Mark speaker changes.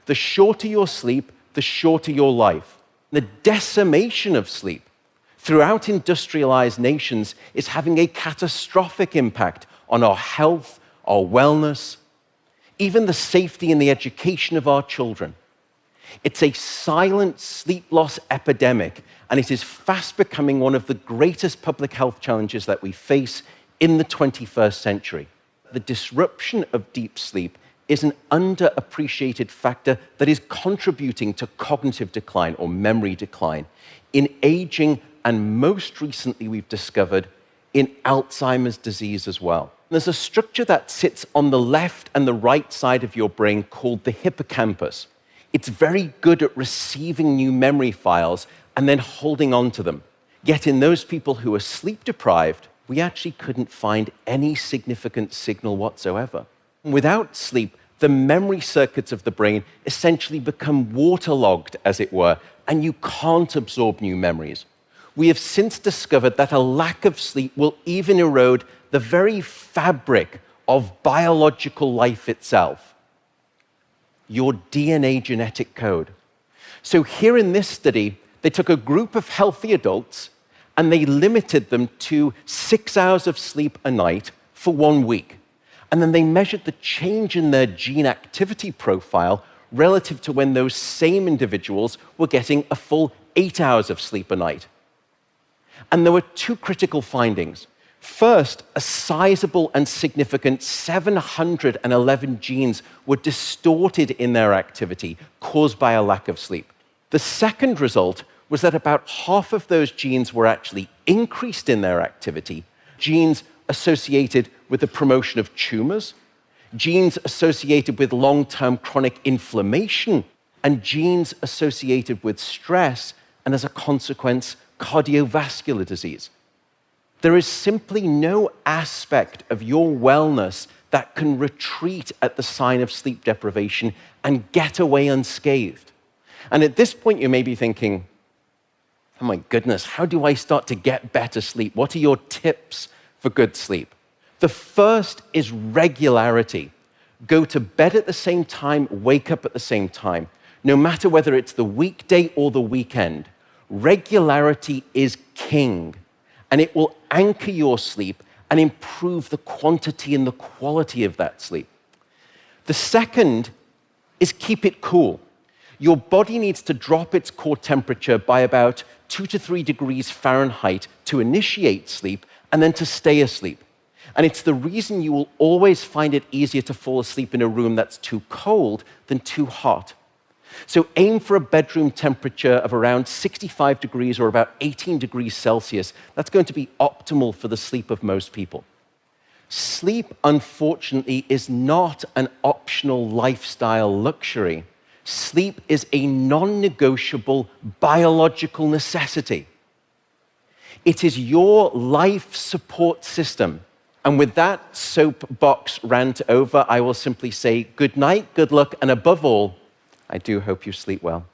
Speaker 1: The shorter your sleep, the shorter your life. The decimation of sleep throughout industrialized nations is having a catastrophic impact on our health, our wellness, even the safety and the education of our children. It's a silent sleep loss epidemic, and it is fast becoming one of the greatest public health challenges that we face in the 21st century. The disruption of deep sleep is an underappreciated factor that is contributing to cognitive decline or memory decline in aging, and most recently we've discovered in Alzheimer's disease as well. There's a structure that sits on the left and the right side of your brain called the hippocampus. It's very good at receiving new memory files and then holding on to them. Yet in those people who are sleep deprived, we actually couldn't find any significant signal whatsoever. Without sleep, the memory circuits of the brain essentially become waterlogged, as it were, and you can't absorb new memories. We have since discovered that a lack of sleep will even erode the very fabric of biological life itself, your DNA genetic code. So here in this study, they took a group of healthy adults and they limited them to 6 hours of sleep a night for 1 week. And then they measured the change in their gene activity profile relative to when those same individuals were getting a full 8 hours of sleep a night. And there were two critical findings. First, a sizable and significant 711 genes were distorted in their activity, caused by a lack of sleep. The second result was that about half of those genes were actually increased in their activity, genes associated with the promotion of tumors, genes associated with long-term chronic inflammation, and genes associated with stress, and as a consequence, cardiovascular disease. There is simply no aspect of your wellness that can retreat at the sign of sleep deprivation and get away unscathed. And at this point, you may be thinking, oh my goodness, how do I start to get better sleep? What are your tips for good sleep? The first is regularity. Go to bed at the same time, wake up at the same time, no matter whether it's the weekday or the weekend. Regularity is king, and it will anchor your sleep and improve the quantity and the quality of that sleep. The second is keep it cool. Your body needs to drop its core temperature by about 2 to 3 degrees Fahrenheit to initiate sleep and then to stay asleep. And it's the reason you will always find it easier to fall asleep in a room that's too cold than too hot. So aim for a bedroom temperature of around 65 degrees or about 18 degrees Celsius. That's going to be optimal for the sleep of most people. Sleep, unfortunately, is not an optional lifestyle luxury. Sleep is a non-negotiable biological necessity. It is your life support system. And with that soapbox rant over, I will simply say good night, good luck, and above all, I do hope you sleep well.